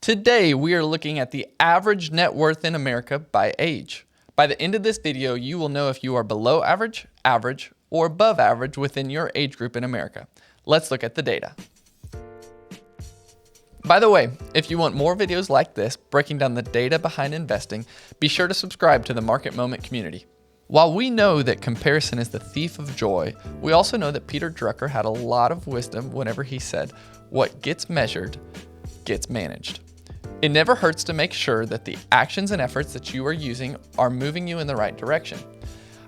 Today, we are looking at the average net worth in America by age. By the end of this video, you will know if you are below average, average, or above average within your age group in America. Let's look at the data. By the way, if you want more videos like this, breaking down the data behind investing, be sure to subscribe to the Market Moment community. While we know that comparison is the thief of joy, we also know that Peter Drucker had a lot of wisdom whenever he said, "What gets measured gets managed." It never hurts to make sure that the actions and efforts that you are using are moving you in the right direction.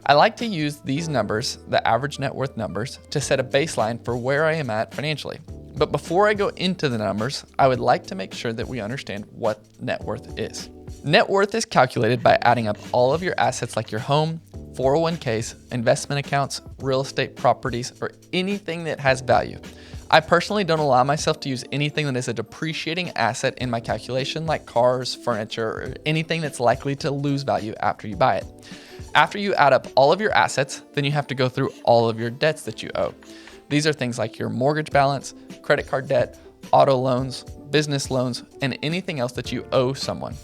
I like to use these numbers, the average net worth numbers, to set a baseline for where I am at financially. But before I go into the numbers, I would like to make sure that we understand what net worth is. Net worth is calculated by adding up all of your assets like your home, 401ks, investment accounts, real estate properties, or anything that has value. I personally don't allow myself to use anything that is a depreciating asset in my calculation, like cars, furniture, or anything that's likely to lose value after you buy it. After you add up all of your assets, then you have to go through all of your debts that you owe. These are things like your mortgage balance, credit card debt, auto loans, business loans, and anything else that you owe someone.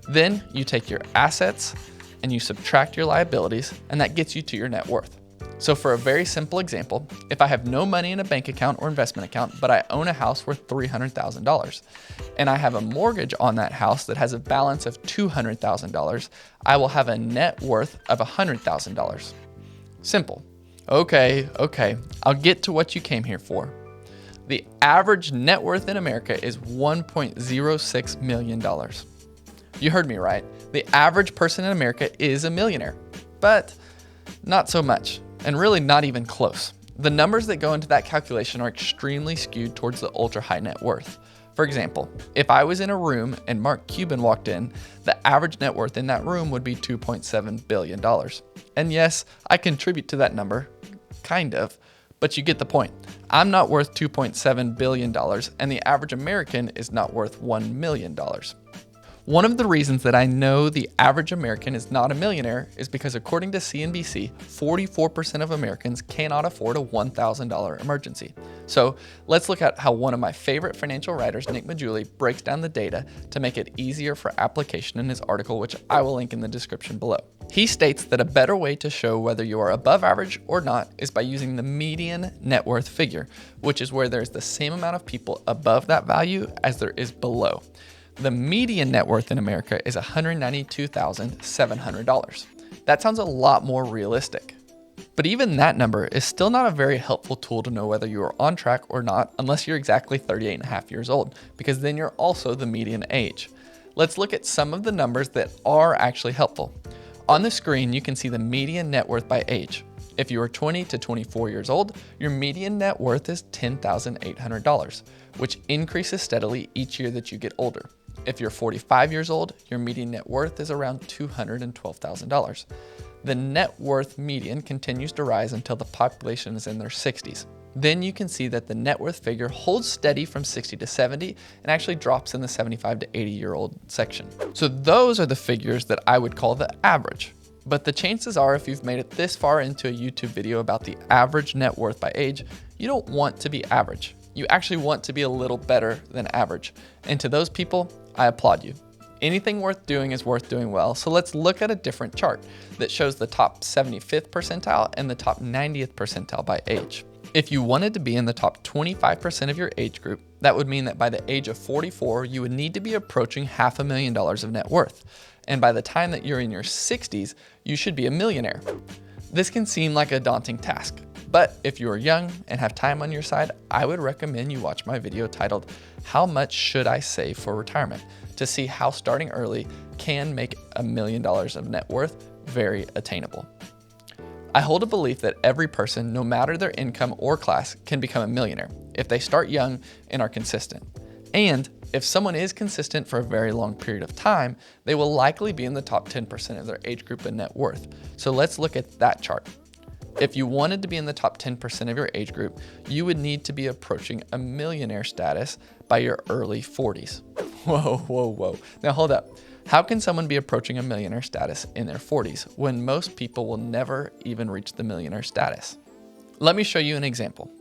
Then you take your assets and you subtract your liabilities, and that gets you to your net worth. So for a very simple example, if I have no money in a bank account or investment account, but I own a house worth $300,000, and I have a mortgage on that house that has a balance of $200,000, I will have a net worth of $100,000. Simple. Okay, I'll get to what you came here for. The average net worth in America is $1.06 million. You heard me right. The average person in America is a millionaire, but not so much. And really not even close. The numbers that go into that calculation are extremely skewed towards the ultra high net worth. For example, if I was in a room and Mark Cuban walked in, the average net worth in that room would be $2.7 billion. And yes, I contribute to that number, kind of, but you get the point. I'm not worth $2.7 billion, and the average American is not worth $1 million. One of the reasons that I know the average American is not a millionaire is because according to CNBC, 44% of Americans cannot afford a $1,000 emergency. So let's look at how one of my favorite financial writers, Nick Maggiulli, breaks down the data to make it easier for application in his article, which I will link in the description below. He states that a better way to show whether you are above average or not is by using the median net worth figure, which is where there's the same amount of people above that value as there is below. The median net worth in America is $192,700. That sounds a lot more realistic. But even that number is still not a very helpful tool to know whether you are on track or not unless you're exactly 38 and a half years old, because then you're also the median age. Let's look at some of the numbers that are actually helpful. On the screen, you can see the median net worth by age. If you are 20 to 24 years old, your median net worth is $10,800, which increases steadily each year that you get older. If you're 45 years old, your median net worth is around $212,000. The net worth median continues to rise until the population is in their 60s. Then you can see that the net worth figure holds steady from 60 to 70 and actually drops in the 75 to 80-year-old section. So those are the figures that I would call the average. But the chances are, if you've made it this far into a YouTube video about the average net worth by age, you don't want to be average. You actually want to be a little better than average. And to those people, I applaud you. Anything worth doing is worth doing well, so let's look at a different chart that shows the top 75th percentile and the top 90th percentile by age. If you wanted to be in the top 25% of your age group, that would mean that by the age of 44, you would need to be approaching $500,000 of net worth. And by the time that you're in your 60s, you should be a millionaire. This can seem like a daunting task, but if you are young and have time on your side, I would recommend you watch my video titled, "How Much Should I Save for Retirement?" to see how starting early can make $1 million of net worth very attainable. I hold a belief that every person, no matter their income or class, can become a millionaire if they start young and are consistent. And if someone is consistent for a very long period of time, they will likely be in the top 10% of their age group in net worth. So let's look at that chart. If you wanted to be in the top 10% of your age group, you would need to be approaching a millionaire status by your early 40s. Whoa. Now hold up. How can someone be approaching a millionaire status in their 40s when most people will never even reach the millionaire status? Let me show you an example.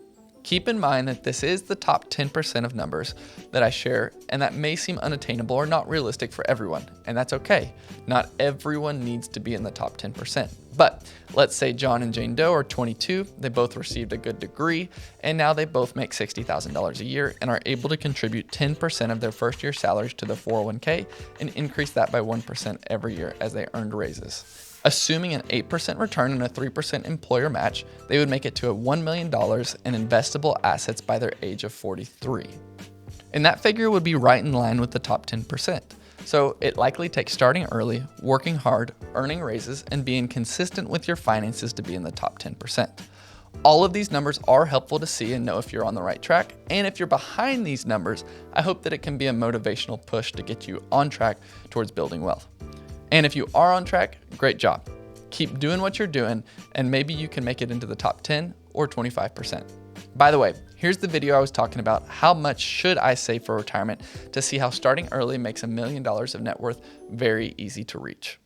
Keep in mind that this is the top 10% of numbers that I share, and that may seem unattainable or not realistic for everyone, and that's okay. Not everyone needs to be in the top 10%. But let's say John and Jane Doe are 22, they both received a good degree, and now they both make $60,000 a year and are able to contribute 10% of their first year salaries to the 401k and increase that by 1% every year as they earned raises. Assuming an 8% return and a 3% employer match, they would make it to $1 million in investable assets by their age of 43. And that figure would be right in line with the top 10%. So it likely takes starting early, working hard, earning raises, and being consistent with your finances to be in the top 10%. All of these numbers are helpful to see and know if you're on the right track. And if you're behind these numbers, I hope that it can be a motivational push to get you on track towards building wealth. And if you are on track, great job. Keep doing what you're doing, and maybe you can make it into the top 10 or 25%. By the way, here's the video I was talking about, how much should I save for retirement, to see how starting early makes $1 million of net worth very easy to reach.